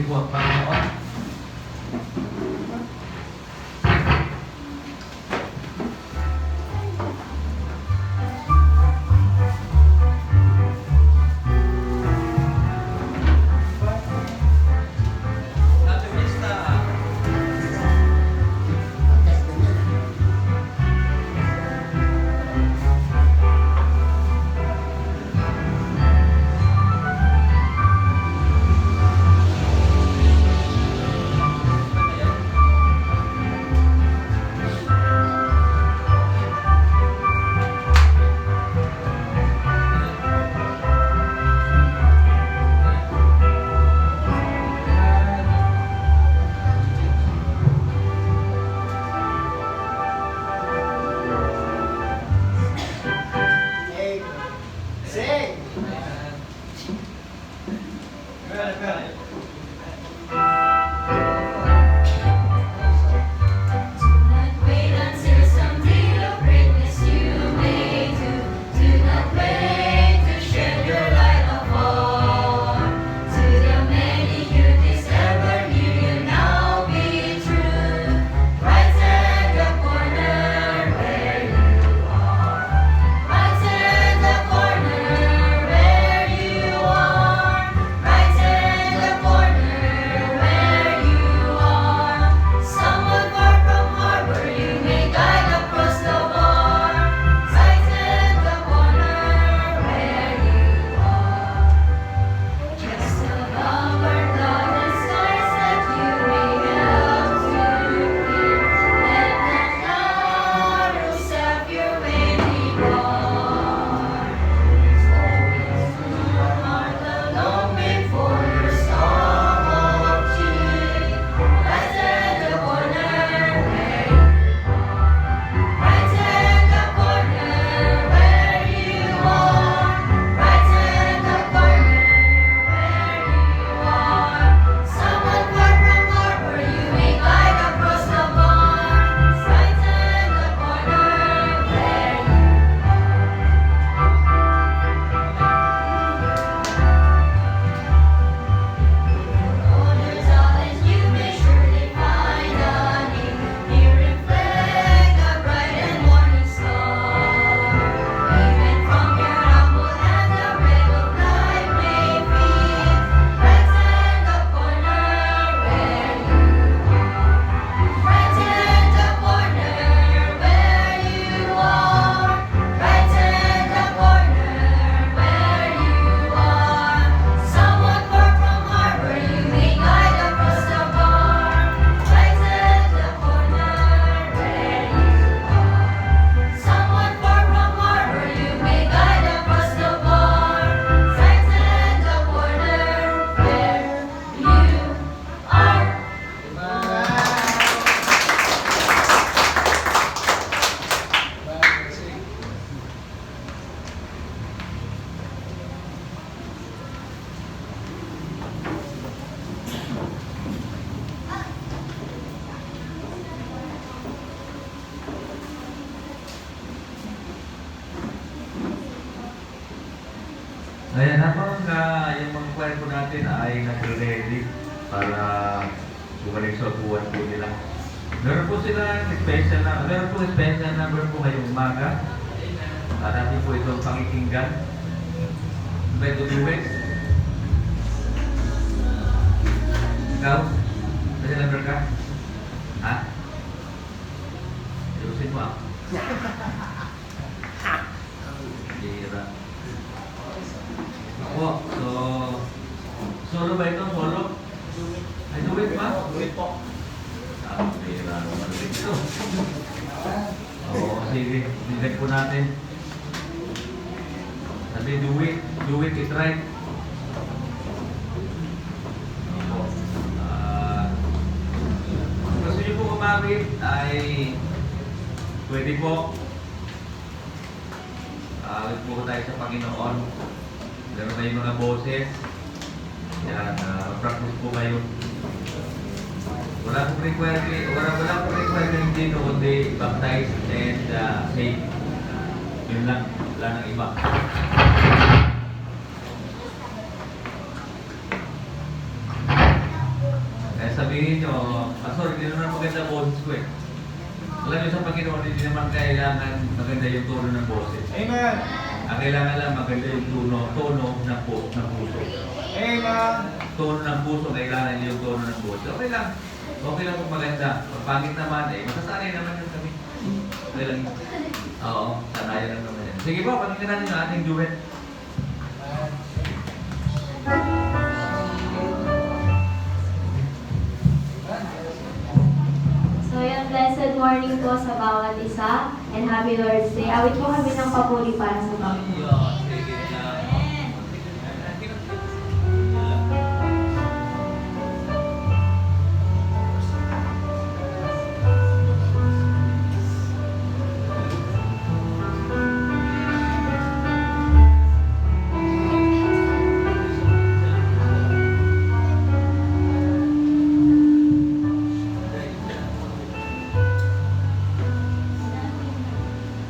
po ang Panginoon. Ayan, habang yung mga kwento po natin ay nagre-ready para bumalik sa upuan po nila. Meron po sila special number po ngayong umaga. Natin po itong pakikinggan. By the way, ikaw? Special number ka? Ha? Ilusin mo ako. Hira. Ako, solo ba ito? Solo? Ay, duwit ba? Duwit po. Hira naman ito. Oo, sige. Dinag po natin. Sabi, do it is right. Kung gusto nyo po kumamit ay pwede po. Awit po tayo sa Panginoon. Meron tayong mga boses. Yan, practice po kayo. Wala pong requirement hindi kundi baptize and save. Yun lang, wala nang iba. sabihin nyo, Pastor, hindi naman maganda boses ko eh. Alam nyo sa Panginoon, hindi naman kailangan maganda yung tono ng boses. Amen. Ang kailangan lang maganda yung tono ng puso. Amen. Tono ng puso, kailangan yung tono ng boses. Okay lang. Okay lang kung maganda. Pag pangit naman eh, masasanay naman yung kami. Okay lang. Oo, sanayan lang naman yan. Sige po, pakinggan natin yung ating duet. So yan, blessed morning po sa bawat isa and happy Lord's Day. Awit po kami ng papuri para sa Panginoon. Sige na.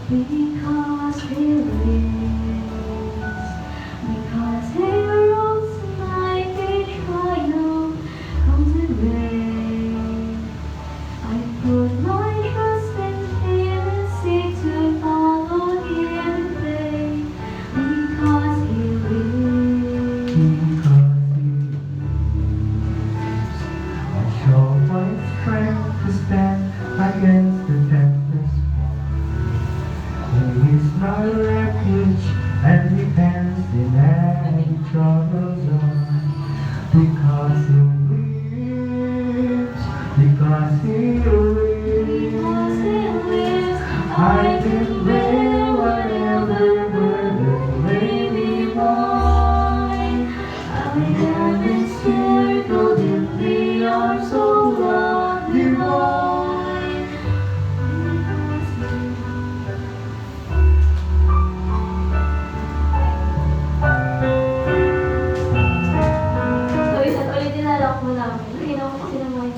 Because He lives, because He rose tonight, He triumph comes in reign. I put my trust in Him and seek to follow Him in faith. Because He lives, I show my strength to stand against the tempest. He is my refuge and defense in any trouble zone. Because He lives, because He because He lives, lives, I can bear whatever burden may be mine. I am encircled in the arms of love divine. So, isa't ulitin na lang po namin. Hinaw ko kasi naman.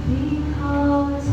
Because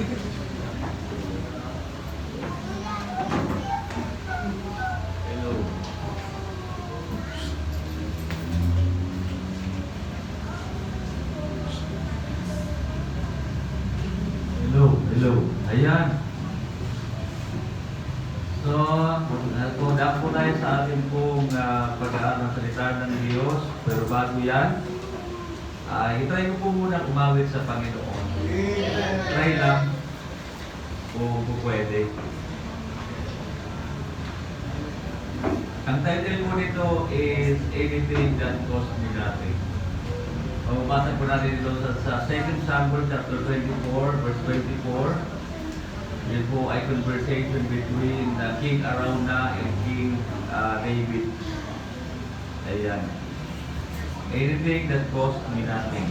Hello. Hello, hello. Ayan. So, nagpunta po tayo sa ating pong pag-aaral ng salita ng Diyos. Pero bago yan, itry ko po muna umawit sa Panginoon. Try lang kung pwede. Ang title po nito is Anything That Cost Me Nothing. Mababasa po natin ito sa 2 Samuel chapter 24, verse 24. Yun po ay conversation between King Arauna and King David. Ayan. Anything that cost me nothing.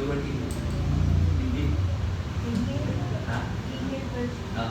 Lower key. Hindi. Ha? Ah.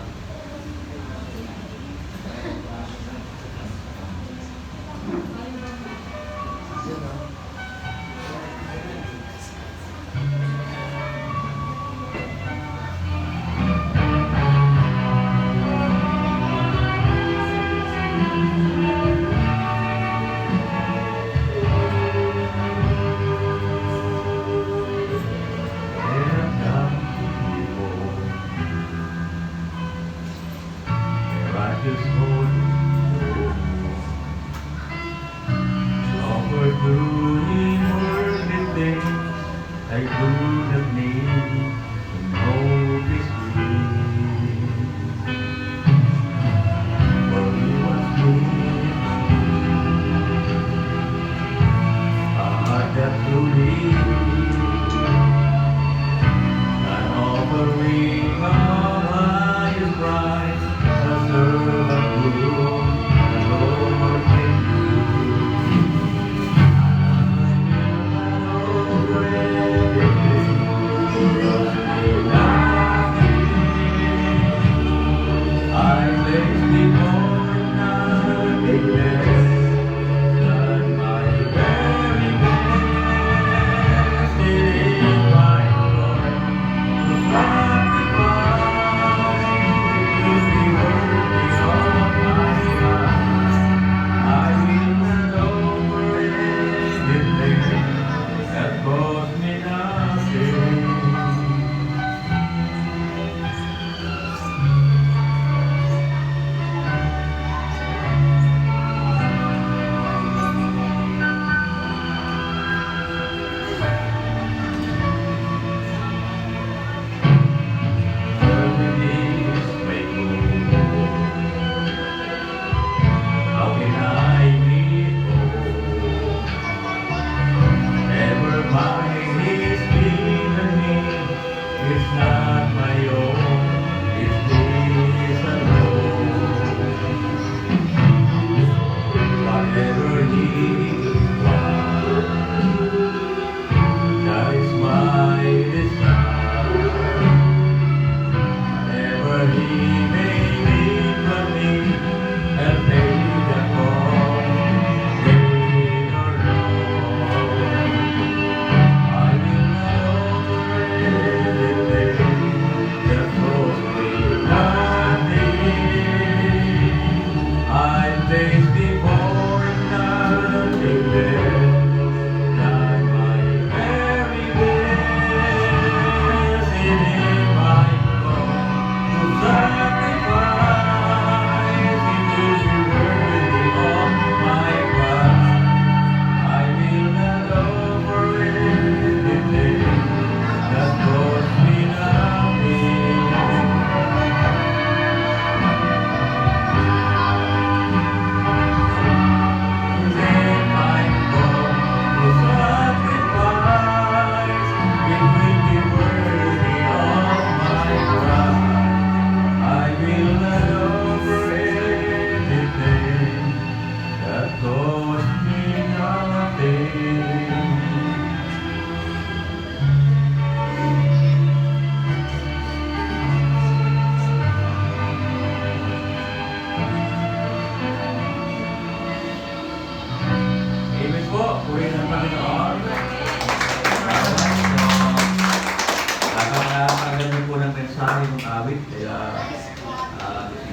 mensahe ng awit, kaya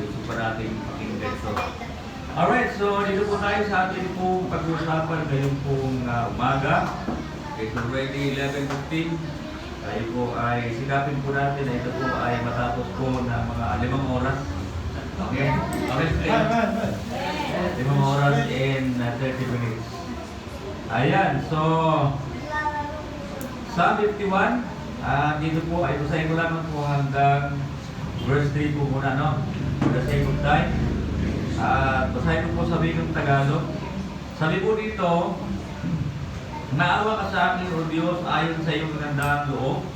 gusto pa natin pakinggan ito. Alright, so dito po tayo sa ating pong pag-uusapan ngayon pong umaga. It's already 11:15. Tayo po ay sikapin po natin na ito po ay matapos po ng mga 5 oras. Okay? Okay, 5 oras and 30 minutes. Ayan, so Psalm 51, dito po ay basahin ko lamang po hanggang verse 3 po muna, no? For the sake of time. Basahin ko po sa wikang Tagalog. Sabi po dito, naawa ka sa akin, O Diyos, ayon sa iyong magandang loob,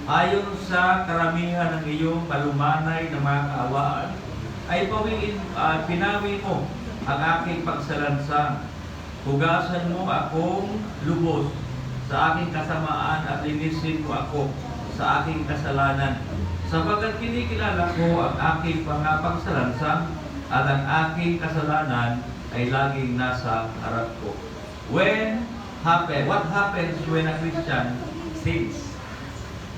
ayon sa karamihan ng iyong kalumanay na mga kaawaan, ay pinawi mo ang aking pagsalansang. Hugasan mo akong lubos sa aking kasamaan at linisin mo ako sa aking kasalanan. Sapagkat kinikilala ko ang aking pagsalansan at ang aking kasalanan ay laging nasa harap ko. What happens when a Christian sins?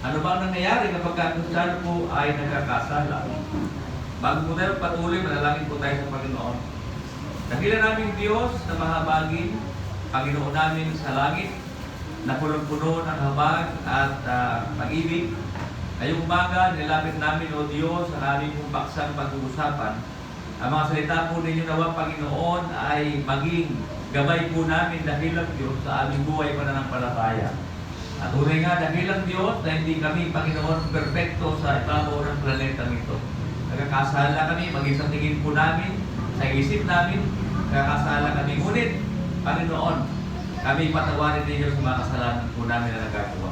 Ano bang nangyayari kapag ang Kristiyano po ay nagkakasala? Bago po tayo patuloy, manalangin po tayo sa Panginoon. Dakila namin Diyos na mahabagin, Panginoon namin sa langit, na punong-puno ng habag at pag-ibig. Ngayong umaga, nilapit namin, O Diyos, ang aming pong baksang pag-uusapan. Ang mga salita po ninyo nawa, Panginoon, ay maging gabay po namin dakilang Diyos sa aming buhay pananampalataya. At tunay nga, dakilang Diyos na hindi kami, Panginoon, perfecto sa ibabaw ng planeta nito. Nagkakasala kami, maging sa tingin po namin, sa isip namin, nagkakasala kami. Ngunit, Panginoon, kami patawarin ninyo sa mga kasalanan po namin na nagagawa.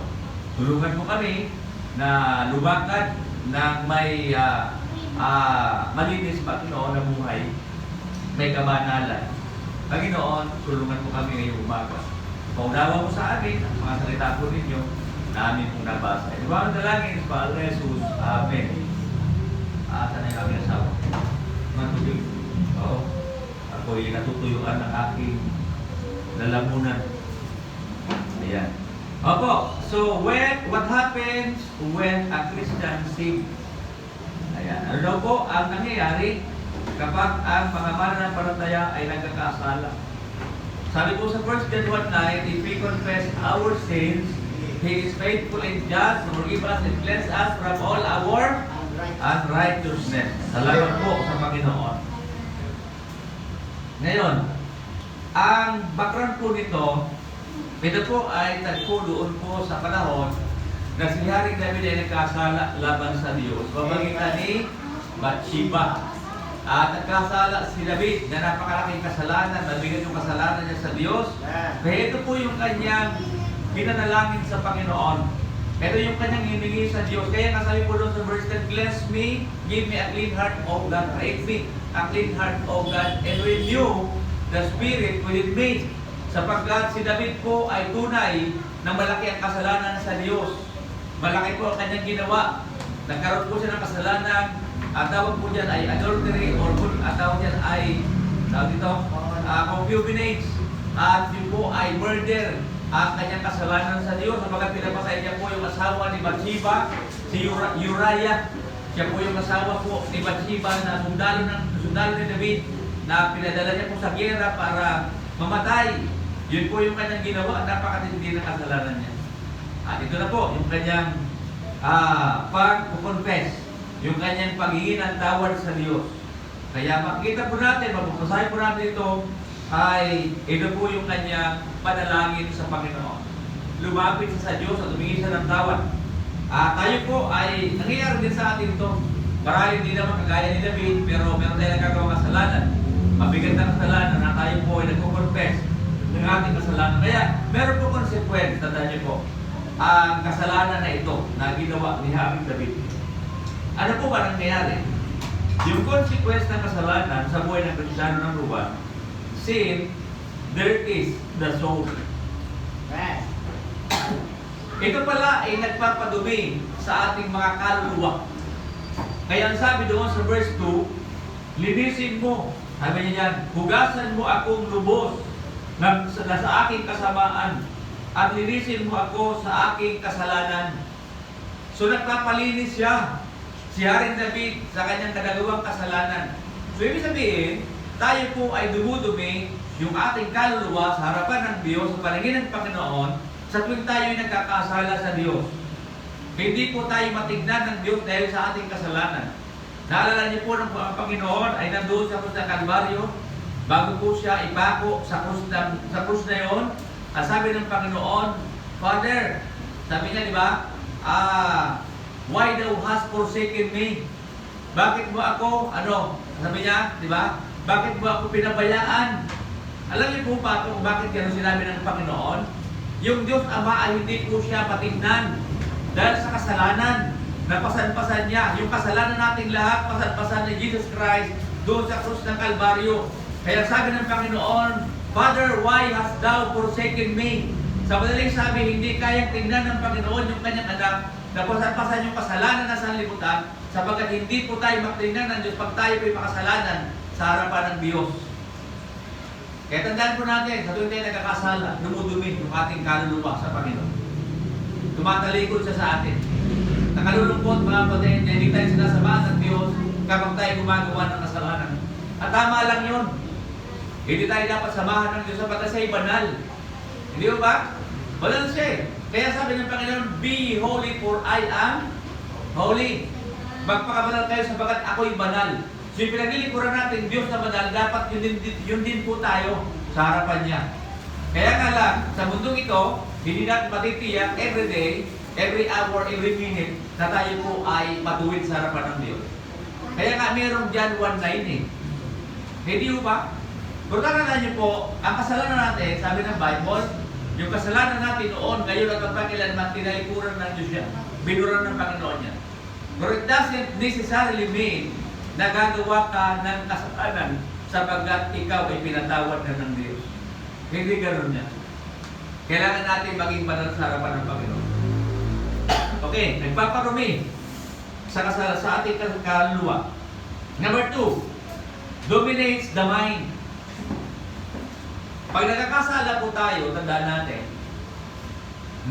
Tulungan mo kami na lumakad ng may malinis, Panginoon, na buhay, may kabanalan. Panginoon, tulungan mo kami ngayong umaga. Paunawa mo sa amin ang mga salita po ninyo na amin pong nabasa. Ito ang dalangin sa Padre Jesus. Amen. Saan ay kami asawa? Matubig. Oo. Ako'y natutuyuan ng aking lalamunan. Ayan. Opo. So, what happens when a Christian sins? Ayan. Ano daw po ang nangyayari kapag ang mga mananampalataya ay nagkakasala? Sabi po sa 1 John 1:9, if we confess our sins, He is faithful and just to forgive us and cleanse us from all our unrighteousness. Salamat po sa Panginoon. Ngayon, ang background po nito, ito po ay tagpo doon po sa panahon na si Haring David ay nagkasala laban sa Diyos. Pamagitan ni Bathsheba. At nagkasala si David na napakalaking kasalanan, nabigat yung kasalanan niya sa Diyos. Kaya ito po yung kanyang pinanalangin sa Panginoon. Ito yung kanyang hiningi sa Diyos. Kaya nasabi po doon sa verse 10, bless me, give me a clean heart, O God. Create me a clean heart, O God, and renew the spirit within me. Sapagkat si David po ay tunay na malaki ang kasalanan sa Diyos. Malaki po ang kanyang ginawa. Nagkaroon po siya ng kasalanan. At tawag po dyan ay adultery or at tawag dyan ay concubinage. At yun po ay murder ang kanyang kasalanan sa Diyos. Sapagkat pinapatay niya po yung asawa ni Bathsheba, si Uriah. Siya po yung asawa po ni Bathsheba na sundalo ni David na pinadala niya po sa gera para mamatay. Yun po yung kanyang ginawa. Napakatindi ng kasalanan niya. At ito na po yung kanyang pag-confess. Yung kanyang paghingi ng tawad sa Diyos. Kaya makikita po natin, mapupasahin po natin ito, ay ito po yung kanyang panalangin sa Panginoon. Lumapit siya sa Diyos at humingi siya ng tawad. Tayo po ay nangyayari din sa atin ito. Marahil hindi naman kagaya ni David, pero meron tayo nagkagawang kasalanan. Mabigat na kasalanan na tayo po ay nagko-confess ng ating kasalanan. Kaya meron po consequence, tandaan niyo po, ang kasalanan na ito na ginawa ni Haring David. Ano po ba nangyayari? Yung consequence ng kasalanan sa buhay ng Kristiyano ng lupa, sin dirties the soul. Ito pala ay nagpapadumi sa ating mga kaluluwa. Kaya ang sabi doon sa verse 2, linisin mo, sabi niya yan, hugasan mo akong lubos na sa aking kasamaan at linisin mo ako sa aking kasalanan. So nagpapalinis siya si Haring David sa kanyang kadalawang kasalanan. So, ibig sabihin, tayo po ay dumudumi yung ating kaluluwa sa harapan ng Diyos, sa paningin ng Panginoon, sa tuwing tayo ay nagkakasala sa Diyos. Hindi po tayo matignan ng Diyos dahil sa ating kasalanan. Naalala niyo po ng Panginoon ay nandoon sa krus ng Kalbaryo, bago po siya ipako sa krus na yon, at sabi ng Panginoon, Father, sabi niya, di ba, why thou hast forsaken me? Bakit mo ako, sabi niya, di ba, bakit mo ako pinabayaan? Alam niyo po ba kung bakit gano'n sinabi ng Panginoon? Yung Diyos Ama ay hindi po siya matignan dahil sa kasalanan. Napasan-pasan niya. Yung kasalanan nating lahat, pasan-pasan ni Jesus Christ doon sa krus ng Kalbaryo. Kaya sabi ng Panginoon, Father, why hast thou forsaken me? Sa madaling sabi, hindi kayang tingnan ng Panginoon yung kanyang anak na pasan-pasan yung kasalanan na sanlibutan, sapagkat hindi po tayo matingnan ng Diyos pag tayo po'y makasalanan sa harapan ng Diyos. Kaya tandaan po natin, sa tuwing tayo nagkakasala, dumudumi yung ating kaluluwa sa Panginoon. Tumatalikod siya sa atin. Nakalulungkot mga kapatid, na hindi tayo sinasamahan ng Diyos kapag tayo gumagawa ng kasalanan. At tama lang yun. Hindi tayo dapat samahan ng Diyos sapagkat siya'y banal. Hindi ba? Banal siya eh. Kaya sabi ng Panginoon, be holy for I am holy. Magpakabanal kayo sapagkat ako'y banal. So yung pinaglilingkuran natin, Diyos na banal, dapat yun din po tayo sa harapan niya. Kaya nga lang, sa mundong ito, hindi natin matitiyak every day, every hour, every minute, na tayo po ay matuwid sa harapan ng Diyos. Kaya nga mayroong John 1:9 eh. Hindi ba? Pero tandaan niyo po, ang kasalanan natin, sabi ng Bible, yung kasalanan natin noon, ngayon at magpakilanman, tinalikuran ng Diyos yan. Binuran ng Panginoon niya. But it doesn't necessarily mean na gagawa ka ng kasalanan sapagkat ikaw ay pinatawad na ng Diyos. Hindi ganoon yan. Kailangan natin maging banal sa harapan ng Panginoon. Okay, nagpaparumi sa ating kaluluwa. Number 2, dominates the mind. Pag nagkakasala po tayo, tandaan natin,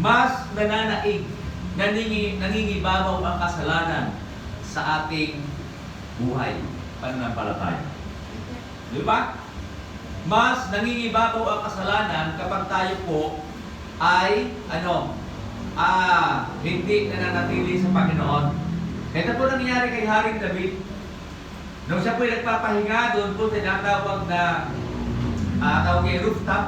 mas nananaig, nangingibabaw ang kasalanan sa ating buhay, pananampalataya. Di ba? Mas nangingibabaw ang kasalanan kapag tayo po ay, hindi nananatili sa Panginoon. Ito po nangyari kay Haring David. Nung siya po ay nagpapahinga, doon po tinatawag na tawag yung rooftop.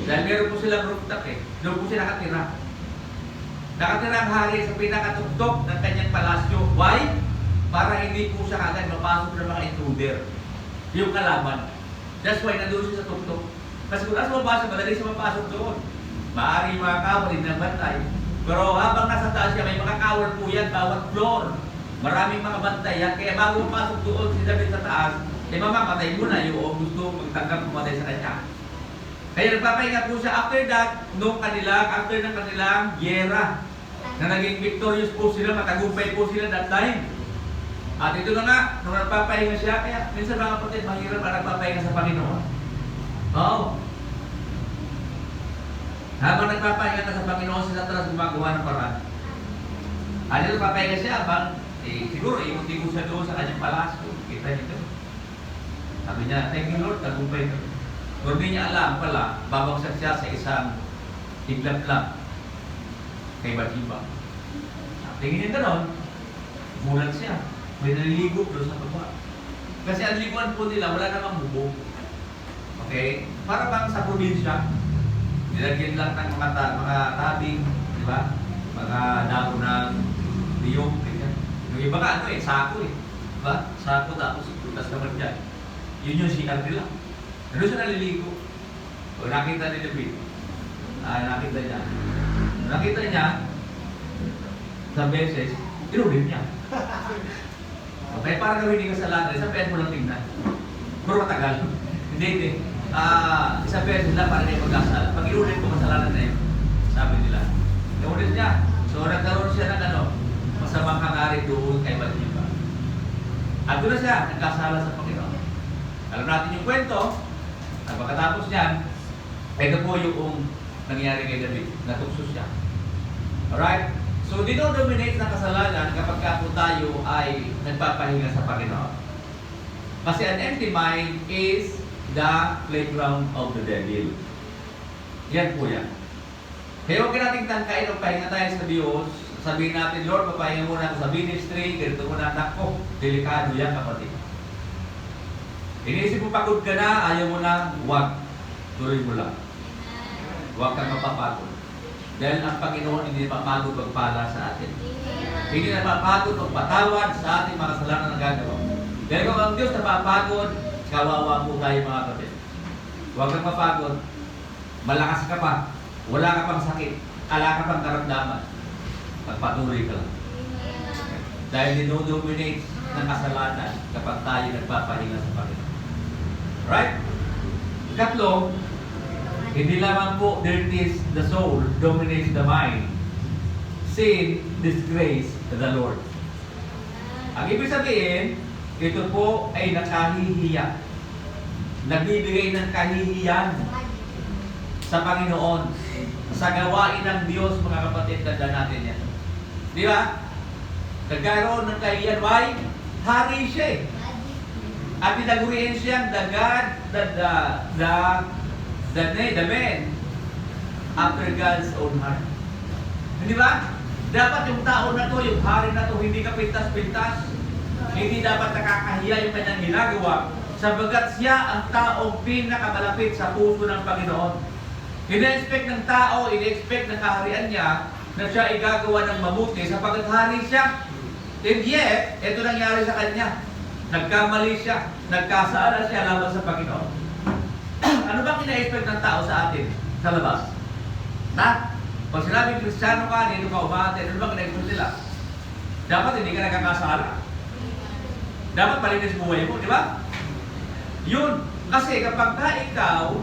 Dahil meron po silang rooftop eh. Doon po siya nakatira. Nakatira ang hari sa pinakatuktok ng kanyang palasyo. Why? Para hindi po siya agad mapasok ng mga intruder. Yung kalaban. That's why nandun siya sa tuktok. Kasi kung nasa mapasok, madali siya mapasok doon. Maaari mga kawal, hindi ng bantay. Pero habang nasa taas siya, may mga kawal po yan, bawat floor. Maraming mga bantay yan. Kaya bago mapasok doon si David sa taas, mamamatay muna yung gusto magtanggap pumatay sa kanya. Kaya nagpapahinga po siya after that, after ng kanilang gyera, na naging victorious po sila, matagumpay po sila that time. At ito na nga, nung nagpapahinga siya, kaya minsan mga kapatid, mahirap ang nagpapahinga sa Panginoon. Oo. Habang nagpapahinga ka sa Panginoon, sila talas gumagawa ng paraan. At ito, nagpapahinga siya, siguro, ikot-ikot siya doon sa kanyang palasyo. Kita niyo. Sabi niya, thank you Lord, tagumpay ka. Pero hindi niya alam pala, babagsak siya sa isang iglap lang kay Bathsheba. Tingin niya gano'n, mulat siya. May naliligo doon sa baba. Kasi ang liguan po nila, wala namang bubong. Okay? Para bang sa probinsya, nilagyan lang ng mga tabing, di ba? Mga dako ng liyong, ganyan. Yung iba ka, sako eh. Diba? Sako tapos putas naman dyan. Yun yung CR nila. Ano siya naliligo? O nakita ni David. Nakita niya, sa beses, inulit niya. Okay, para gawin hindi kasalanan, isang beses mo lang tingnan. Pero matagal. Hindi. Isang beses lang para hindi magkasala. Pag inulit ko kasalanan na yun, sabi nila. Inulit niya. So nagkaroon siya ng masamang hangarin doon kay Bathsheba. At doon na siya, nagkasala sa Panginoon. Alam natin yung kwento, at pagkatapos niyan, ito po yung nangyari kay David, natukso siya. Alright? So, dinodominate ng kasalanan kapag ka po tayo ay nagpapahinga sa Panginoon. Kasi an empty mind is the playground of the devil. Yan po yan. Kaya huwag natin tangkain o pahinga tayo sa Diyos. Sabihin natin, Lord, papahinga muna ako sa ministry, ganito muna anak ko. Delikado yan, kapatid. Iniisip mo pagod ka na, ayaw mo na, huwag. Tuloy mo lang. Huwag kang mapapagod. Dahil ang Panginoon hindi mapagod magpala sa atin. Hindi na mapagod magpatawad sa ating mga kasalanan na gagawa. Dahil kung ang Diyos napapagod, kawawa po tayo mga kapatid. Huwag kang mapagod. Malakas ka pa. Wala ka pang sakit. Ala ka pang karamdaman. Magpatuloy ka lang. Dahil dinodominate ng kasalanan kapag tayo nagpapahinga sa Panginoon. Right? Ikatlo, hindi lamang po dirties the soul, dominates the mind. Sin disgrace the Lord. Ang ibig sabihin, ito po ay nakahihiya. Nagbibigay ng kahihiyan sa Panginoon. Sa gawain ng Diyos, mga kapatid, tanda natin yan. Di ba? Nagkaroon ng kahihiyan. Why? Hari siya eh. At tinaguriin siyang the God, the man after God's own heart. Hindi ba? Dapat yung tao na to, yung hari na to, hindi ka pintas-pintas. Hindi dapat nakakahiya yung kanyang ginagawa sabagat siya ang taong pinakamalapit sa puso ng Panginoon. Ina-expect ng tao, ina-expect ng kaharian niya na siya ay gagawa ng mabuti sapagat hari siya. And yet, ito nangyari sa kanya. Nagkamali siya, nagkasala siya laban sa Panginoon. Ano bang ina-expect ng tao sa atin sa labas? Na? Pag sinabing Kristiyano ka, dito ka umate, ano bang ina-expect nila? Dapat hindi ka nagkakasala. Dapat palinis buhay mo, di ba? Yun. Kasi kapag ka ikaw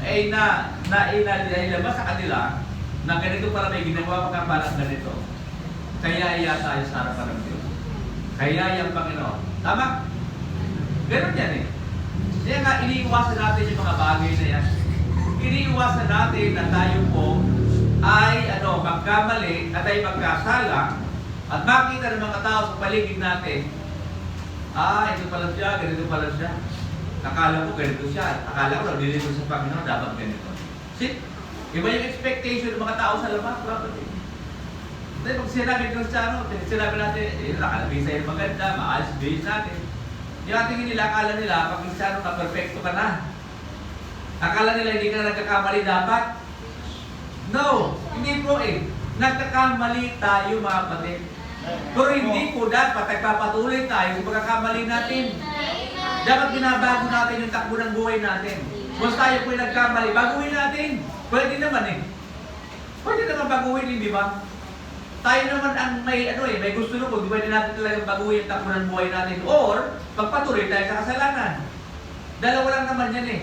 ay nailabas sa kanila na ganito pala may ginawa ka palang ganito, kaya iya tayo sa harapan ng Diyos. Kaya yung Panginoon. Tama? Ganun yan eh. Kaya nga, iniiwasan natin yung mga bagay na yan. Iniiwasan natin na tayo po ay magkamali at ay magkasala at makita ng mga tao sa paligid natin, ito pala siya, ganito pala siya. Akala ko ganito siya. Akala ko nililito sa Panginoon, dapat ganito. See? Iba yung expectation ng mga tao sa labas. Dahil pag sinabi ng Kristiyano, sinabi natin, nakalabing sa'yo maganda, maalis base natin. Yung tingin nila, akala nila, pag Kristiyano ka, perfecto ka na. Akala nila, hindi ka na nagkakamali dapat. No, hindi po eh. Nagkakamali tayo mga kapatid. Pero hindi po dapat nagpapatuloy tayo sa pagkakamali natin. Dapat binabago natin yung takbo ng buhay natin. Once tayo po yung nagkamali, baguhin natin. Pwede naman eh. Pwede naman baguhin, hindi ba? Tayo naman ang may gusto nung pwede natin talagang baguhin yung takbo ng buhay natin. Or, pagpatuloy tayo sa kasalanan. Dalawa lang naman yan eh.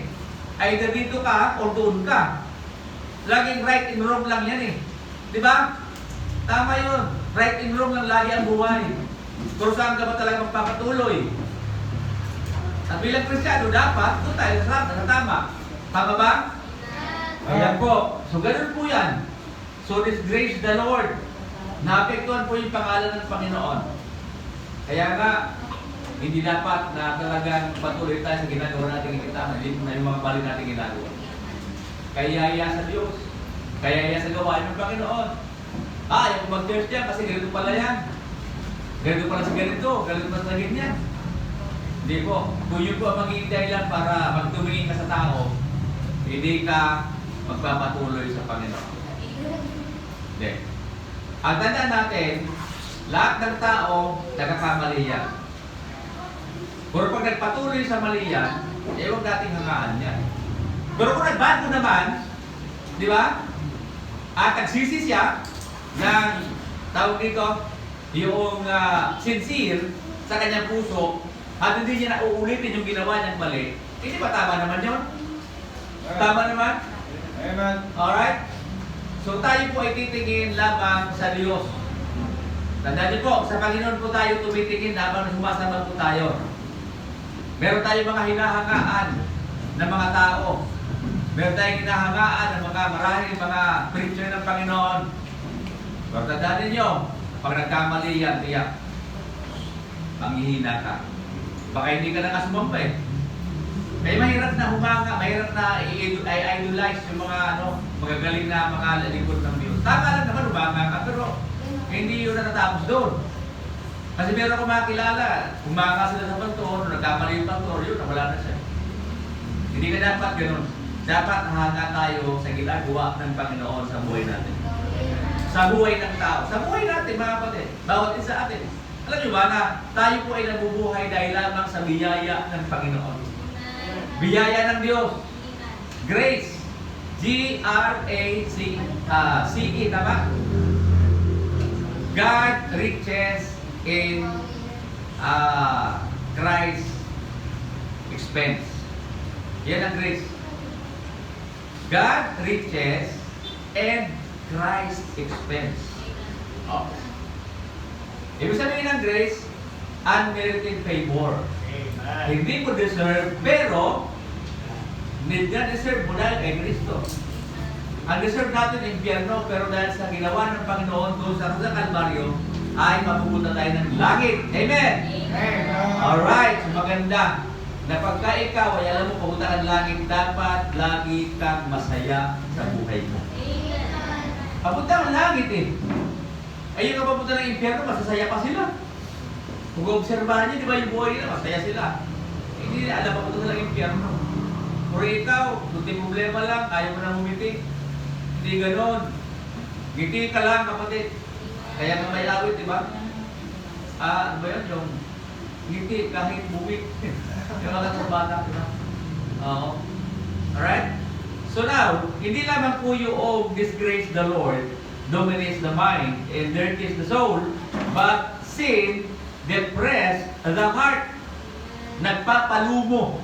Either dito ka or doon ka. Laging right and wrong lang yan eh. Di ba? Tama yun. Right and wrong lang lagi ang buhay. Pero saan ka ba talaga magpapatuloy? At bilang Kristiyano, dapat doon tayo sa tama. Tama ba? Ayan po. So, ganun po yan. So, disgrace the Lord. Naapektuhan po yung pangalan ng Panginoon. Kaya nga, hindi dapat na talagang patuloy tayo sa ginagawa natin ikitama. Hindi na yung mga bali natin ginagawa. Kaya iya sa Diyos. Kaya iya sa gawain ng Panginoon. Yung mag-church yan kasi ganito pala yan. Ganito pala sa ganito. Ganito pala sa ganyan. Hindi po. Kung yun po ang magiging dahilan para magtumingin ka sa tao, hindi ka magpapatuloy sa Panginoon. Hindi. Ang tandaan natin, lahat ng tao nagkakamali yan. Pero pag nagpatuloy sa mali yan, huwag nating hangaan yan. Pero kung nagbago naman, di ba? At nagsisi siya ng tawag dito, yung sincere sa kanyang puso, at hindi niya nauulitin yung ginawa niyang mali, hindi ba tama naman yun? Tama naman? Amen. Alright? So tayo po ay titingin lamang sa Diyos. Tandaan niyo po, sa Panginoon po tayo tumitingin habang sumasama po tayo. Meron tayong mga hinahangaan ng mga tao. Meron tayong hinahangaan ng mga marahil mga preacher ng Panginoon. Pero tandaan ninyo, pag nagkamali yan, tiyak, manghihina ka. Baka hindi ka na nga sumamba eh. Kaya mahirap na humanga, mahirap na i-idolize yung mga magagaling na mga lingkod ng Diyos. Tama lang naman, humanga ka, pero hindi yun natatapos doon. Kasi meron akong makilala, humanga sila sa pastor, nagkamali yung pastor, yun, nawala na siya. Hindi ka dapat ganun. Dapat hanga tayo sa ginagawa ng Panginoon sa buhay natin. Sa buhay ng tao. Sa buhay natin, mga kapatid. Bawat isa atin. Alam niyo ba na tayo po ay nabubuhay dahil lamang sa biyaya ng Panginoon. Biyaya ng Diyos. Grace. G-R-A-C-E, tama? God riches in Christ expense. Yan ang grace. God riches and Christ expense. Oh. Ibig sabihin ng grace, unmerited favor. Hindi mo deserve, pero need na deserve mo dahil kay Kristo. Ang deserve natin ng impyerno, pero dahil sa ginawa ng Panginoon doon sa Kalbaryo, ay mapupunta tayo ng langit. Amen? Alright, so maganda. Na pagka ikaw ay alam mo pupunta ng langit, dapat lagi kang masaya sa buhay mo. Papunta ng langit eh. Ayun na papunta ng impyerno, masasaya pa sila. Kung obserbahan niyo, di ba yung buhay nila, masaya sila. Hindi nila alam papunta sila ng impyerno. Pero ikaw, kunting problema lang, ayaw mo na umiti. Hindi ganon. Ngiti ka lang, kapatid. Kaya nga may awit, di ba? Ano ba yun? Yung ngiti kahit bumit. Yung mga bata, di ba? Oo. Alright? So now, hindi lamang po yung disgrace the Lord, dominates the mind, and dirties the soul, but sin depress the heart. Nagpapalumo.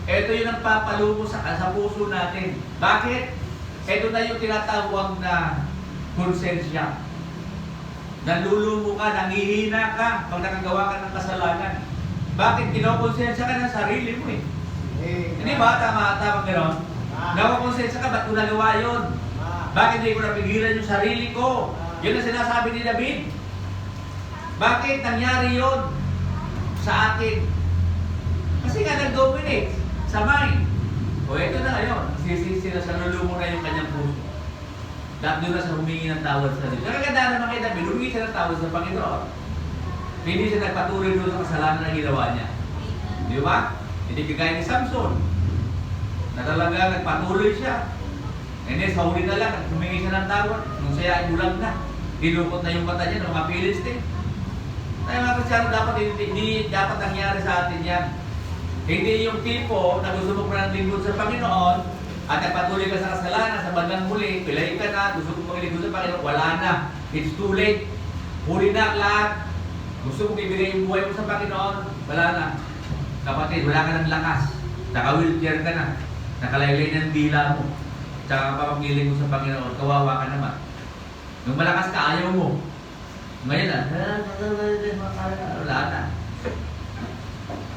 Ito yung nagpapalumo sa puso natin. Bakit? Ito na yung tinatawag na konsensya. Nalulumo ka, nangihina ka pag nakagawa ka ng kasalanan. Bakit? Kinokonsensya ka ng sarili mo eh. Hindi ba? Tama gano'n? Nakakonsensya ka, ba't ko nagawa yun? Bakit hindi ko napigilan yung sarili ko? Yun ang sinasabi ni David. Bakit nangyari yun sa akin? Kasi nga nag-dominate sa mind. O ito na ngayon, sisisi na sa nalulumo na yung kanyang puso. Dahil doon na sa humingi ng tawad sa Diyos. Nakaganda naman kay David, humingi siya ng tawad sa Panginoon. Hindi siya nagpatuloy doon sa kasalanan na ginawa niya. Di ba? Hindi kagaya ni Samson. Na talaga nagpatuloy siya. And then sa huli na lang, humingi siya ng tawad. Nung siya ay bulag na, dinukot na yung mata niya ng mga Philistine. Kaya mga Kristiano, hindi dapat nangyari sa atin yan. Hindi yung tipo na gusto mo pa ng lingkod sa Panginoon at nagpatuloy ka sa kasalanan, sa bandang huli, pilay ka na, gusto mo maglingkod sa Panginoon, wala na. It's too late. Huli na ang lahat. Gusto mo ibigay yung buhay mo sa Panginoon, wala na. Kapatid, wala ka ng lakas. Naka-wheelchair ka na. Nakalaylay ng dila mo. Tsaka papagiling mo sa Panginoon, kawawa ka naman. Nung malakas ka, ayaw mo. Ngayon na, wala na.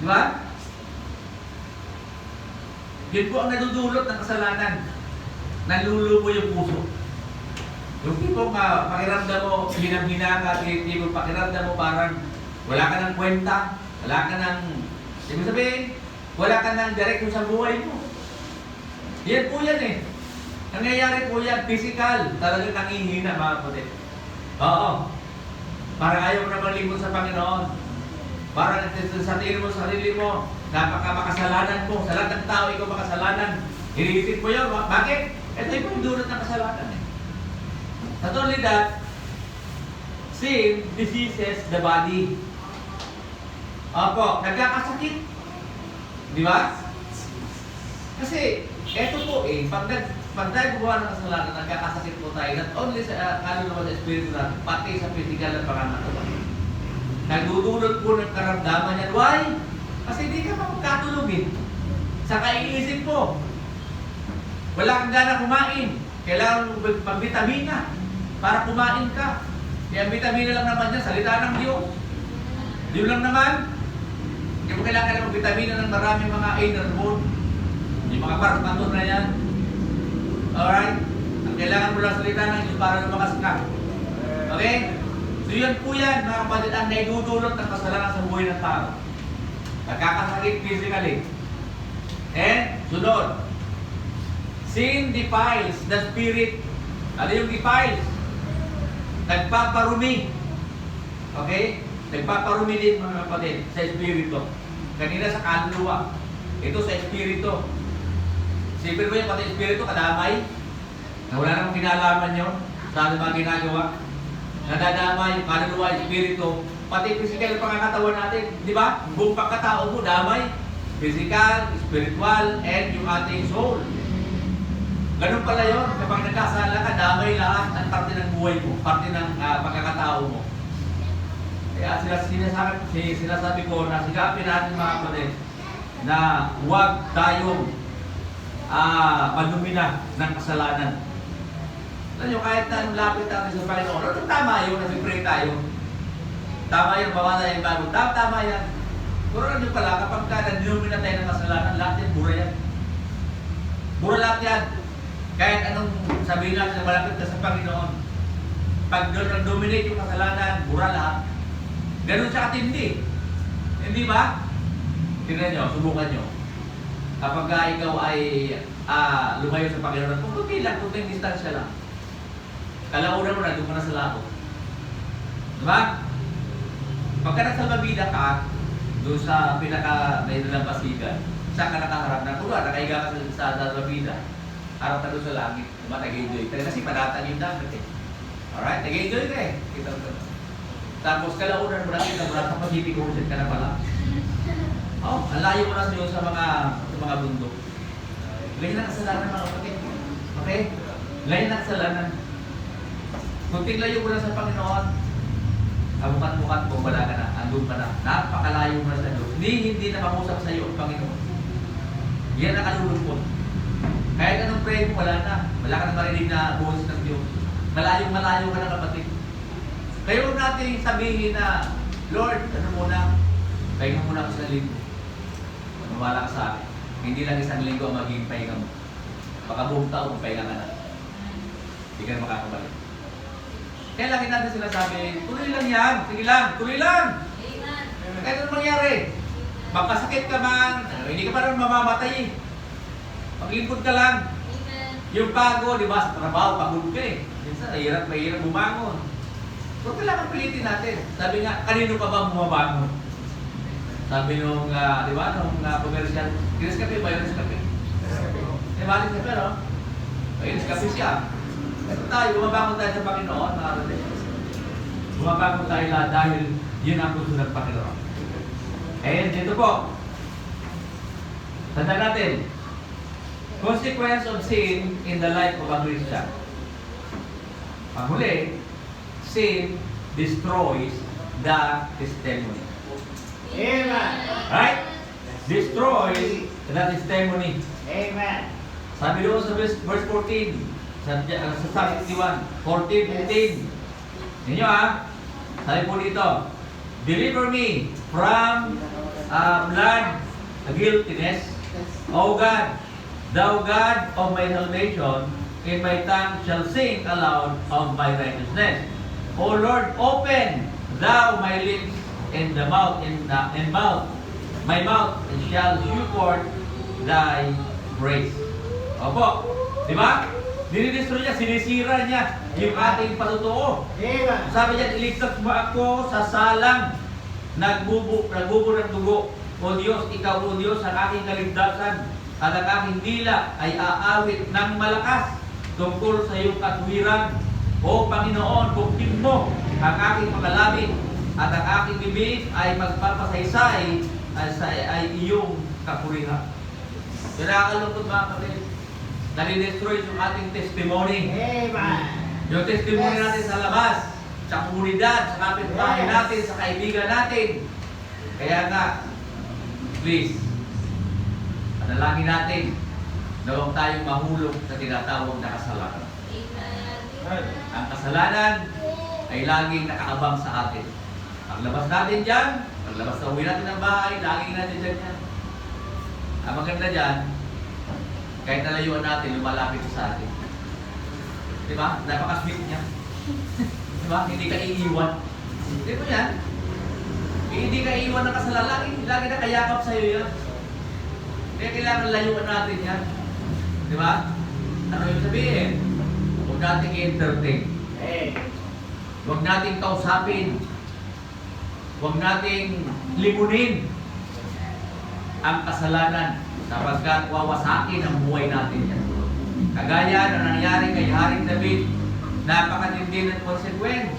Diba? Yun po ang nadudulot ng kasalanan. Nalulumo yung puso. Yung tipong pakiramdam mo, hinang-hina ka, tipong pakiramdam mo parang wala ka ng kwenta, wala ka ng, ibig sabihin, wala ka ng direksyon sa buhay mo. Yan po yan eh. Nangyayari po yan, physical, talagang nangihina mga kapatid. Oo. Parang ayaw mo na maglingkod sa Panginoon. Parang sa tingin mo sa sarili mo, napaka-makasalanan mo. Sa lahat ng tao, ikaw makasalanan. Iniisip mo yun. Bakit? Ito yung dulot ng kasalanan eh. Not only that, sin diseases the body. Opo, nagkakasakit. Di ba? Kasi, eto po eh, pag tayo gumawa ng kasalanan, nagkakasakit po tayo, not only sa kaluluwa sa espiritu natin, pati sa physical at pangangatawan. Nagdudulot po ng karamdaman yan. Why? Kasi hindi ka makakatulog eh. Sa kaiisip mo, wala kang gana kumain. Kailangan mo pang-vitamina para kumain ka. Kaya ang vitamina lang naman yan, salita ng Diyos. Yun lang naman. Hindi mo kailangan ng vitamina ng maraming mga inner bone. Yung mga parmaton na yan. Alright? Ang Kailangan mo lang salita ng Diyos para lumakas ka. Okay? So yan po yan, mga kapatid, ang naidudulot ng kasalanan sa buhay ng tao. Nagkakasakit physically. And, sunod, sin defiles the spirit. Ano yung defiles? Nagpaparumi. Okay? Nagpaparumi din, mga kapatid, sa espiritu. Kanina sa kaluluwa. Ito sa espiritu. Sipin mo yung pati espiritu, kadamay. Na wala namang kinalaman yun sa ating mga ginagawa. Nadadamay, kaluluwa, espiritu. Pati physical pangangatawan natin. Di ba? Buong pagkatao mo, damay. Physical, spiritual, and yung ating soul. Ganun pala yun. Kapag nagkasala ka, damay lahat ang parte ng buhay mo, parte ng pagkakatao mo. Kaya sinasabi ko na sigapin natin mga kapatid na huwag tayong madumina ng kasalanan. Alam nyo, kahit na lapit natin sa Panginoon, ano tama yun, nag-pray tayo. Tama yun, bawa na yung bago. Tama yan. Pero alam nyo pala, kapag na-dinumina tayo ng kasalanan, lahat yan, bura yan. Bura lahat yan. Kahit anong sabihin natin na malapit ka sa Panginoon, pag doon-dominate yung kasalanan, bura lahat. Ganun siya katindi. Hindi ba? Tingnan nyo, subukan nyo. Kapag ikaw ay lumayo sa Panginoon, kung kunti lang, kunting distansya lang. Kalaunan mo na, doon ka na sa labo. Diba? Pagka nagsalbabida ka, doon sa pinaka-may dalampasigan, saan ka nakaharap na? Kung nakahiga ka sa salbabida, harap ka doon sa langit. Diba? Nag-enjoy ka. Kasi panatan yung dapat eh. Alright? Nag-enjoy ka eh. Kita mo. Tapos kalaunan mo na, kita mo na, kapag hindi ko ka na pala. Oh, ang layo mo na doon sa mga bundok. Layo na kasalanan mga kapatid. Okay? Layo na kasalanan. Kunting layo mo na sa Panginoon, kabukat-bukat mo, wala ka na, andun ka na. Napakalayo mo na sa Diyos. Hindi na mangusap sa iyo ang Panginoon. Yan ang kalulungkot. Kahit anong pray mo, wala na. Wala ka na marinig na boses ng Diyos. Malayong-malayo ka na kapatid. Kaya huwag natin sabihin na, Lord, ano muna, pahinga muna ako sa linggo. Maniwala ka sa akin. Hindi lang isang linggo ang magiging pahinga mo. Baka buong taon, pahinga ka na. Hindi ka na makakabalik. Kaya lagi natin sila sabi, tuloy lang yan. Sige lang, tuloy lang. Amen. Kahit ano mangyari. Magkasakit ka man, hindi ka pa rin mamamatay. Maglingkod ka lang. Amen. Yung pagod, di ba, sa trabaho, pagod ka eh. Minsan, mahirap bumangon. So, kailangan pilitin natin. Sabi nga, kanino pa ba bumabangon? Sabi nung, di ba, nung commercial, Iris Cafe ba yun? Iris Cafe? Di ba, Iris Cafe, no? Iris Cafe siya. Ito tayo, bumabangon tayo sa Panginoon, mga kapatid. Bumabangon tayo lahat dahil yun ang gusto ng Panginoon. And dito po, tandaan natin, consequence of sin in the life of a Christian. Panghuli, sin destroys the testimony. Amen. Right? Destroys the testimony. Amen. Sabi doon sa verse 14, sa Psalm 61, 14, 15. Ninyo sabi po dito, deliver me from blood guiltiness, O God, thou God of my salvation, and my tongue shall sing aloud of my righteousness. O Lord, open thou my lips and the mouth my mouth and shall shew forth thy praise. Opo, di ba? Dinidestroy niya, sinisira niya yung ating patutuo. Amen. Sabi niya, iligtas mo ako sa salang nagbubo ng dugo. O Diyos, ikaw o Diyos, ang aking kaligtasan at ang aking dila ay aawit ng malakas tungkol sa iyong katwiran. O Panginoon, buktin mo ang aking pagkalapit at ang aking bibig ay magpapasaysay ay iyong kapurihan. Kinakalungkot mga kapatid, nalidestroy yung ating testimony. Amen. Yung testimony natin sa labas, sa komunidad, sa kapitbahay natin, sa kaibigan natin. Kaya nga, please, panalangin natin na huwag tayong mahulog sa tinatawag na kasalanan. Ang kasalanan ay laging nakaabang sa atin. Paglabas natin dyan, paglabas na uwi natin ng bahay, laging natin dyan yan. Ang maganda dyan, kahit nalayuan natin, lumalapit sa atin. Di ba? Napaka-sweet niya. Di ba? Hindi ka iiwan. Di mo yan? Hindi ka iiwan ng kasalanan. Lagi na kayakap sa'yo yan. Kaya kailangan layuan natin yan. Di ba? Ano yung sabihin? Huwag nating entertain. Huwag nating kausapin. Huwag nating limunin ang kasalanan sapagkat wawasakin ang buhay natin yan. Kagaya na nangyari kay Haring David, napakatindi ng consequence.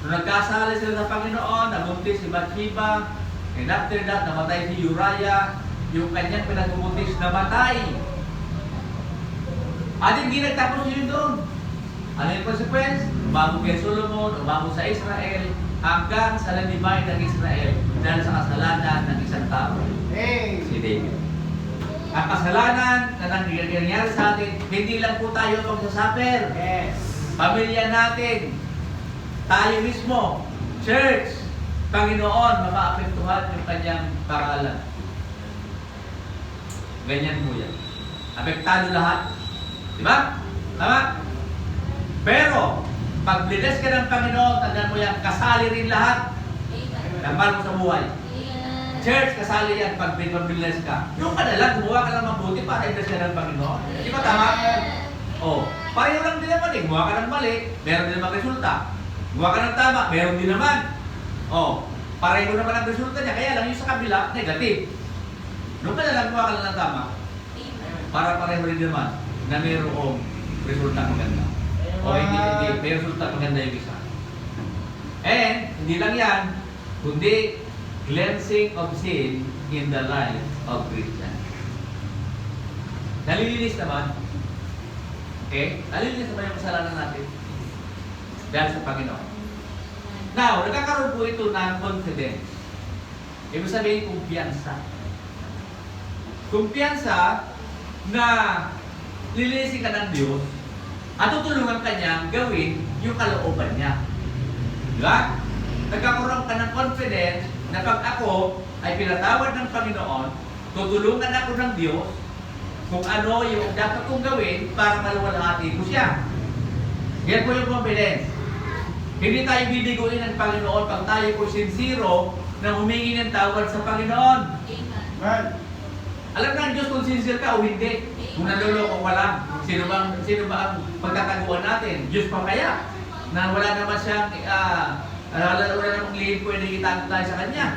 Nung nagkasala sila sa Panginoon, nabuntis si Bathsheba, and after that, namatay si Uriah, yung kanyang pinagbubuntis namatay. At hindi nagtapos yun doon. Ano yung consequence? Umabot kay Solomon, umabot sa Israel, hanggang sa landimay ng Israel dahil sa kasalanan ng isang tao, si David. Ang kasalanan na nangyayari sa atin, hindi lang po tayo magsasuffer. Pamilya natin, tayo mismo, church, Panginoon, makaapektuhan yung kanyang pangalan. Ganyan po yan. Apektado lahat. Diba? Tama? Pero, pag bless ka ng Panginoon, tandaan mo yan, kasali rin lahat ng mahal mo sa buhay. Church, kasali yan pag bless ka. Yung ka na lang, gumawa ka lang mabuti para i-bless ka ng Panginoon. Di ba tama? O, pareho lang din naman eh. Gumawa ka ng mali, meron din naman resulta. Gumawa ka ng tama, meron din naman. O, pareho naman ang resulta niya. Kaya lang yung sa kabila, negative. Nung ka na lang, gumawa ka lang ng tama. Para pareho rin naman na mayroong resulta maganda. O hindi, may resulta maganda yung isa. And, hindi lang yan, kundi cleansing of sin in the life of Christian. Nalilinis naman. Okay? Nalilinis naman yung kasalanan natin. Dahil sa Panginoon. Now, nagkakaroon po ito ng confidence. Ibig sabihin, kumpiyansa. Kumpiyansa na lilinisin ka ng Diyos at tutulungan ka niyang gawin yung kalooban niya. Diba? Nagkakaroon ka ng confidence na pag ako ay pinatawad ng Panginoon, tutulungan ako ng Diyos kung ano yung dapat kong gawin para maluwalhati ko siya. Yan po yung confidence. Hindi tayo bibiguin ng Panginoon pag tayo po sincero na humingi ng tawad sa Panginoon. Alam ng Diyos kung sincere ka o hindi. Kung naloloko ka lang, sino ba ang pagtataguan natin? Diyos pa kaya? Na wala naman siyang wala namang lihim pwede kita tayo sa Kanya.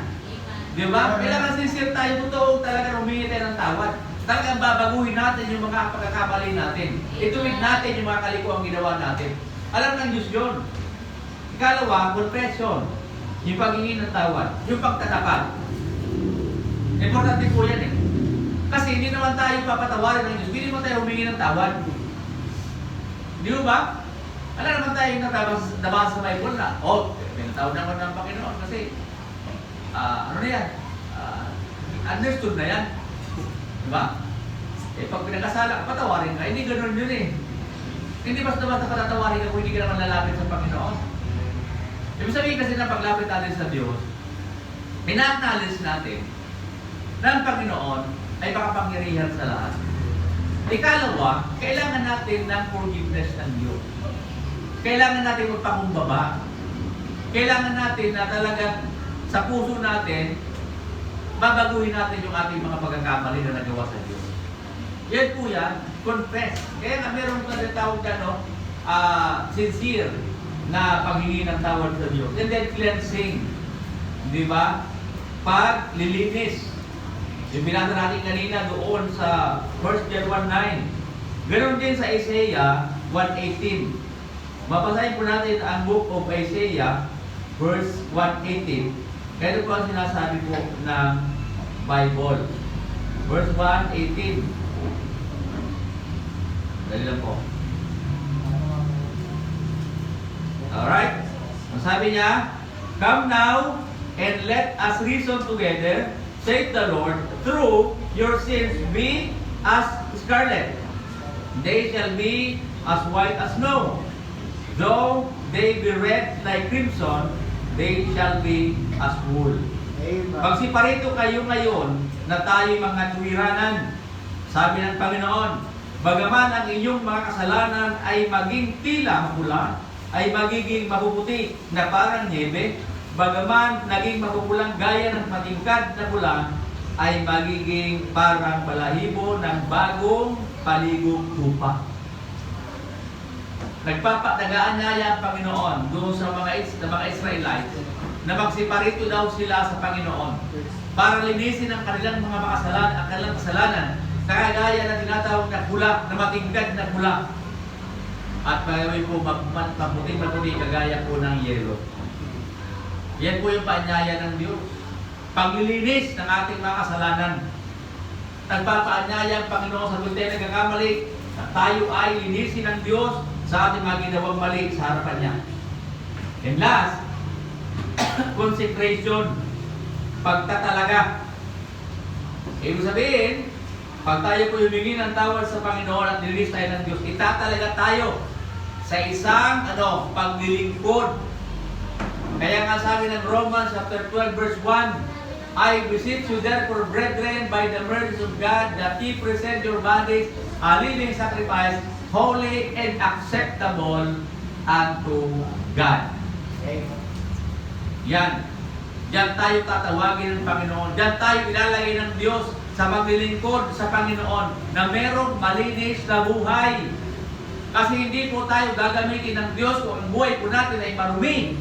Di ba? Kailangan sincere tayo, totoo talaga humingi tayo ng tawad. Talagang babaguhin natin yung mga pagkakamali natin. Ituwid natin yung mga kalikuang ginawa natin. Alam ng Diyos yun. Ikalawa, confession. Yung paghingi ng tawad. Yung pagtatapat. Importante po yan eh. Kasi hindi naman tayo papatawarin ng Diyos. Hindi naman tayo humingi ng tawad. Di ba? Alam naman tayo yung nabasa sa Bible na, pinatawad naman ng Panginoon kasi, ano na yan? Understood na yan. Diba? Eh, pag pinagkasala, patawarin ka. Hindi ganun yun eh. Hindi basta-basta patatawarin ka kung hindi ka naman lalapit sa Panginoon. Ibig sabihin kasi na paglapit natin sa Diyos, ina-acknowledge natin na ang Panginoon ay makapangyarihan sa lahat. Ikalawa, kailangan natin ng forgiveness ng Diyos. Kailangan natin magpakumbaba. Kailangan natin na talagang sa puso natin, babaguhin natin yung ating mga pagkakamali na nagawa sa Diyos. Yan po yan, confess. Kaya nga meron ka na tawag dyan, sincere na paghingi ng tawad sa Diyos. And then cleansing. Di ba? Paglilinis. Yung binasa natin kanina doon sa 1 John 1:9. Ganon din sa Isaiah 1:18. Mapasahin po natin ang book of Isaiah, verse 1:18. Ito po ang sinasabi po ng Bible. Verse 1:18. Dali lang po. Alright? Ang sabi niya, "Come now and let us reason together, saith the Lord, through your sins be as scarlet. They shall be as white as snow. Though they be red like crimson, they shall be as wool." Pagsiparito kayo ngayon na tayo mga tuwiranan, sabi ng Panginoon, Bagaman ang inyong mga kasalanan ay maging tila mapula, ay magiging mapuputi na parang niebe, bagaman naging mapupulang gaya ng matingkad na bulan, ay magiging parang balahibo ng bagong paligong lupa. Nagpapadagaan-nyaya ang Panginoon doon sa mga Israelites na magsiparito daw sila sa Panginoon para linisin ang kanilang mga makasalanan, ang kanilang kasalanan, kagaya na tinatawag na bula, na matingkad na bula. At gagawin po maputing-maputi kagaya po ng yelo. Yan po yung paanyaya ng Diyos. Paglilinis ng ating mga kasalanan. Nagpapaanyaya ang Panginoon sa tuwing tayo nagkakamali na tayo ay linisin ng Diyos sa ating mga ginawang mali sa harapan niya. And last, consecration. Pagtatalaga. Ibig sabihin, pag tayo po humingi ng tawad sa Panginoon at nilinis tayo ng Diyos, itatalaga tayo sa isang paglilingkod. Kaya nga sabi ng Romans chapter 12 verse 1, I beseech you therefore, brethren, by the mercies of God, that ye present your bodies a living sacrifice, holy and acceptable unto God. Yan. Diyan tayo tatawagin ng Panginoon. Diyan tayo ilalagay ng Diyos sa maglilingkod sa Panginoon na merong malinis na buhay. Kasi hindi po tayo gagamitin ng Diyos kung ang buhay po natin ay marumi.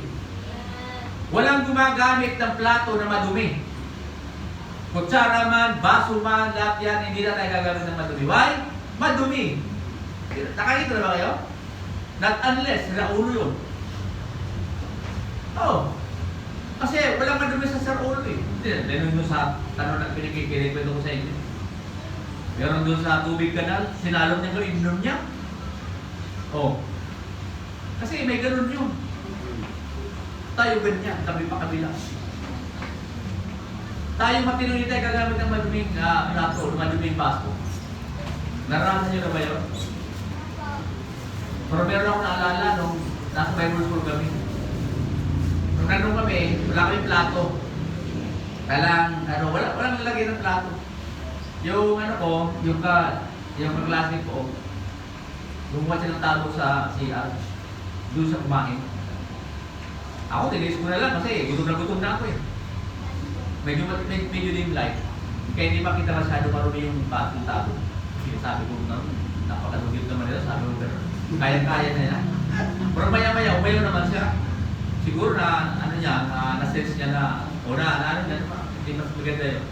Walang gumagamit ng plato na madumi. Kutsara man, baso man, lahat yan, hindi na tayo gagamit ng madumi. Why? Madumi. Nakakita na ba kayo? Not unless, sila ulo yun. Oh. Kasi walang madumi sa sir ulo eh. Hindi na sa tanong na pinikikinig ko sa inyo. Meron doon sa tubig kanal, sinalong niya ko, inom niya. Oh. Kasi may ganun yun. Tayo ganyan, kami pa kabila. Tayo matinuli tayo gagamit ng maduming plato, maduming baso. Naranasan niyo na ba yun? Pero meron akong naalala nung nasa Bible school kami. Nung nandun kami, wala kami plato. Walang nalagay ng plato. Yung yung kaklase ko, gumawa siya ng talo sa CR, doon sa kumain. Ako, tinis ko na lang kasi gutom na ako eh. Medyo dim light. Kaya hindi makita masyado marumi yung batong tabo. Sabi ko, napakadugil naman nila. Sabi ko, pero kaya-kaya na yan. Pero maya-maya, umayo naman siya. Siguro na, na-sense niya na, hindi mas maganda yun.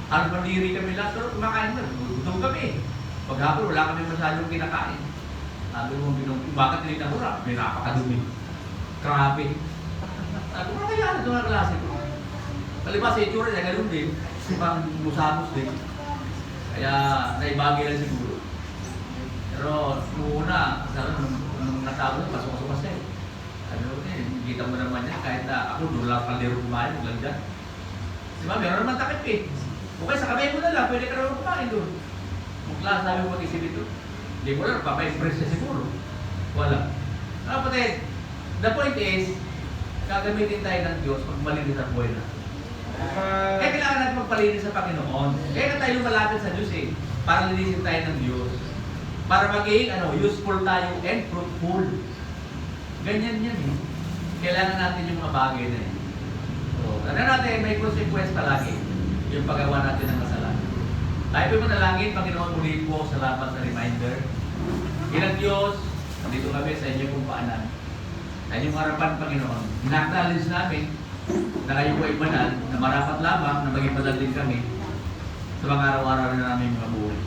Mandiri kami lahat, pero kumakain na. Gutom kami. Paghapon, wala kami masyadong kinakain. Sabi mo, bakit tinita ko na? May napakadumi. Grabe. Sabi ko, kaya ito nga klase ko. Palibas sa itsura niya, ganun din. Pang musamos din. Kaya naibagi lang siguro. Pero noong nung natapos, pasok-pasok siya. Kita mo naman niya, kahit na ako doon lang kalero kumain, lang dyan. Diba, meron naman takip eh. Okay, sa kamay mo na lang, pwede ka naman kumain doon. Kung klase sabi mo mag-isip ito, hindi mo lang, papa-express siya siguro. Wala. Kapatid, the point is, gagamitin tayo ng Diyos pag malinis ang buhay natin. Kaya kailangan natin magpalinis sa Panginoon. Kaya na tayo lumalapit sa Diyos eh. Para linisin tayo ng Diyos. Para maging useful tayo and fruitful. Ganyan yan eh. Kailangan natin yung mga bagay na yan. So, natin, may consequence palagi yung paggawa natin ng kasalanan. Tayo po manalangin, Panginoon, muli po, salamat sa reminder. Ilang Diyos, nandito kami sa inyo kung paanan. Sa inyong harapan, Panginoon, in-acknowledge namin na kayo po ay banal, na marapat lamang na maging banal din kami sa mga araw-araw na namin mga buhay.